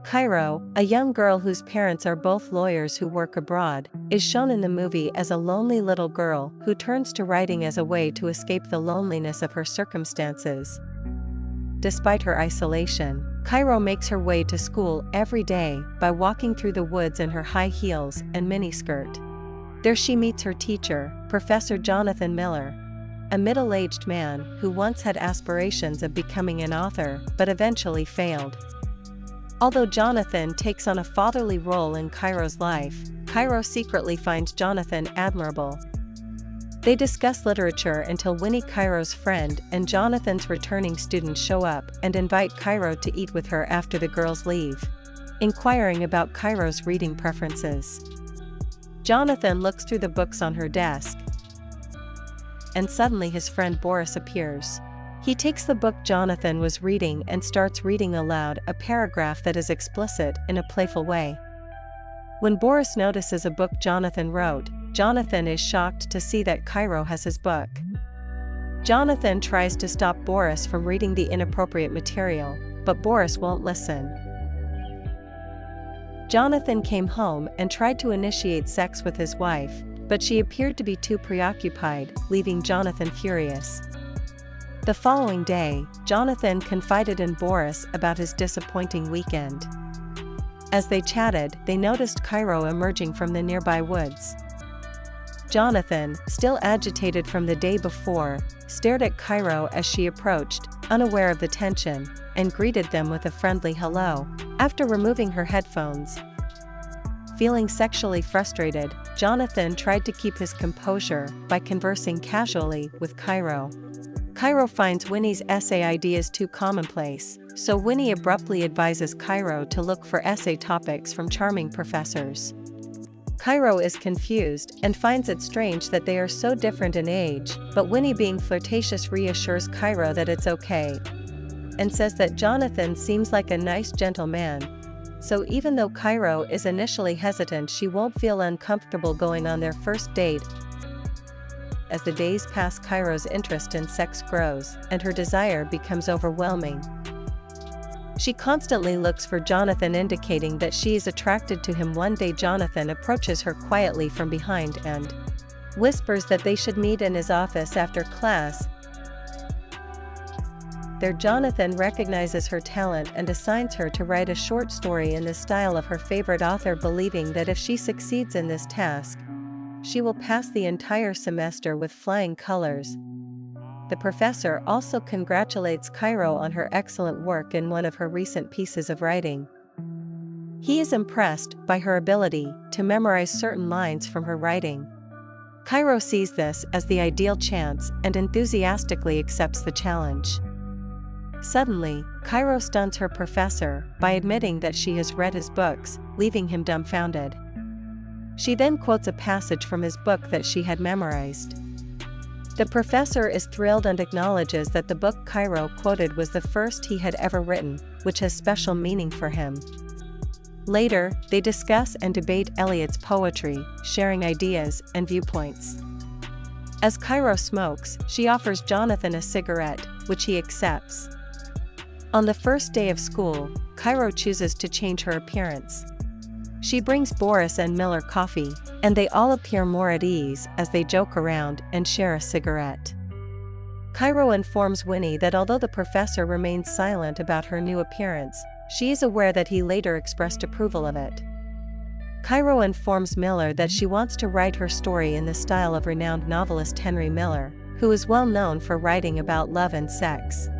Cairo, a young girl whose parents are both lawyers who work abroad, is shown in the movie as a lonely little girl who turns to writing as a way to escape the loneliness of her circumstances. Despite her isolation, Cairo makes her way to school every day by walking through the woods in her high heels and miniskirt. There she meets her teacher, Professor Jonathan Miller, a middle-aged man who once had aspirations of becoming an author but eventually failed. Although Jonathan takes on a fatherly role in Cairo's life, Cairo secretly finds Jonathan admirable. They discuss literature until Winnie, Cairo's friend, and Jonathan's returning students show up and invite Cairo to eat with her after the girls leave, inquiring about Cairo's reading preferences. Jonathan looks through the books on her desk, and suddenly his friend Boris appears. He takes the book Jonathan was reading and starts reading aloud a paragraph that is explicit in a playful way. When Boris notices a book Jonathan wrote, Jonathan is shocked to see that Cairo has his book. Jonathan tries to stop Boris from reading the inappropriate material, but Boris won't listen. Jonathan came home and tried to initiate sex with his wife, but she appeared to be too preoccupied, leaving Jonathan furious. The following day, Jonathan confided in Boris about his disappointing weekend. As they chatted, they noticed Cairo emerging from the nearby woods. Jonathan, still agitated from the day before, stared at Cairo as she approached, unaware of the tension, and greeted them with a friendly hello. After removing her headphones, feeling sexually frustrated, Jonathan tried to keep his composure by conversing casually with Cairo. Cairo finds Winnie's essay ideas too commonplace, so Winnie abruptly advises Cairo to look for essay topics from charming professors. Cairo is confused and finds it strange that they are so different in age, but Winnie, being flirtatious, reassures Cairo that it's okay, and says that Jonathan seems like a nice gentleman. So even though Cairo is initially hesitant, she won't feel uncomfortable going on their first date. As the days pass, Cairo's interest in sex grows, and her desire becomes overwhelming. She constantly looks for Jonathan, indicating that she is attracted to him. One day Jonathan approaches her quietly from behind and whispers that they should meet in his office after class. There Jonathan recognizes her talent and assigns her to write a short story in the style of her favorite author, believing that if she succeeds in this task, she will pass the entire semester with flying colors. The professor also congratulates Cairo on her excellent work in one of her recent pieces of writing. He is impressed by her ability to memorize certain lines from her writing. Cairo sees this as the ideal chance and enthusiastically accepts the challenge. Suddenly, Cairo stuns her professor by admitting that she has read his books, leaving him dumbfounded. She then quotes a passage from his book that she had memorized. The professor is thrilled and acknowledges that the book Cairo quoted was the first he had ever written, which has special meaning for him. Later, they discuss and debate Eliot's poetry, sharing ideas and viewpoints. As Cairo smokes, she offers Jonathan a cigarette, which he accepts. On the first day of school, Cairo chooses to change her appearance. She brings Boris and Miller coffee, and they all appear more at ease as they joke around and share a cigarette. Cairo informs Winnie that although the professor remains silent about her new appearance, she is aware that he later expressed approval of it. Cairo informs Miller that she wants to write her story in the style of renowned novelist Henry Miller, who is well known for writing about love and sex.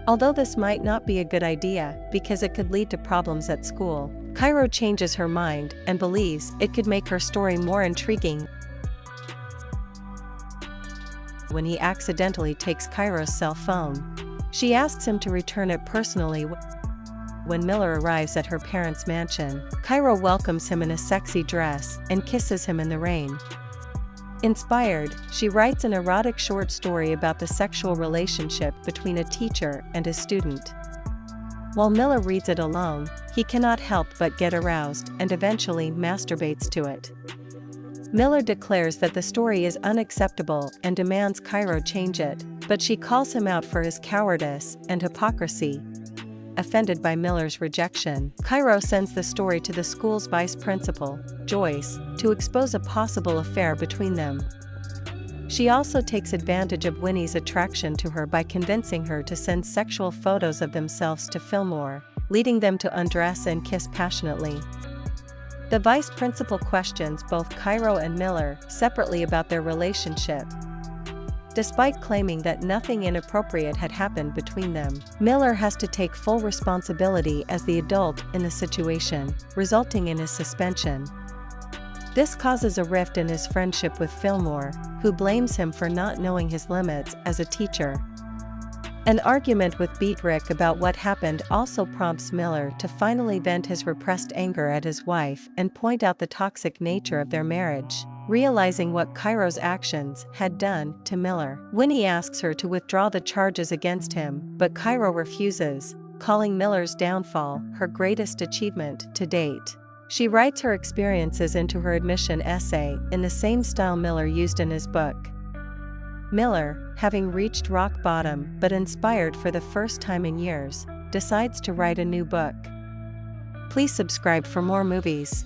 Although this might not be a good idea because it could lead to problems at school, Cairo changes her mind and believes it could make her story more intriguing. When he accidentally takes Cairo's cell phone, she asks him to return it personally. When Miller arrives at her parents' mansion, Cairo welcomes him in a sexy dress and kisses him in the rain. Inspired, she writes an erotic short story about the sexual relationship between a teacher and a student. While Miller reads it alone, he cannot help but get aroused and eventually masturbates to it. Miller declares that the story is unacceptable and demands Cairo change it, but she calls him out for his cowardice and hypocrisy. Offended by Miller's rejection, Cairo sends the story to the school's vice principal, Joyce, to expose a possible affair between them. She also takes advantage of Winnie's attraction to her by convincing her to send sexual photos of themselves to Fillmore, leading them to undress and kiss passionately. The vice principal questions both Cairo and Miller separately about their relationship. Despite claiming that nothing inappropriate had happened between them, Miller has to take full responsibility as the adult in the situation, resulting in his suspension. This causes a rift in his friendship with Fillmore, who blames him for not knowing his limits as a teacher. An argument with Beat Rick about what happened also prompts Miller to finally vent his repressed anger at his wife and point out the toxic nature of their marriage, realizing what Cairo's actions had done to Miller. Winnie asks her to withdraw the charges against him, but Cairo refuses, calling Miller's downfall her greatest achievement to date. She writes her experiences into her admission essay in the same style Miller used in his book. Miller, having reached rock bottom but inspired for the first time in years, decides to write a new book. Please subscribe for more movies.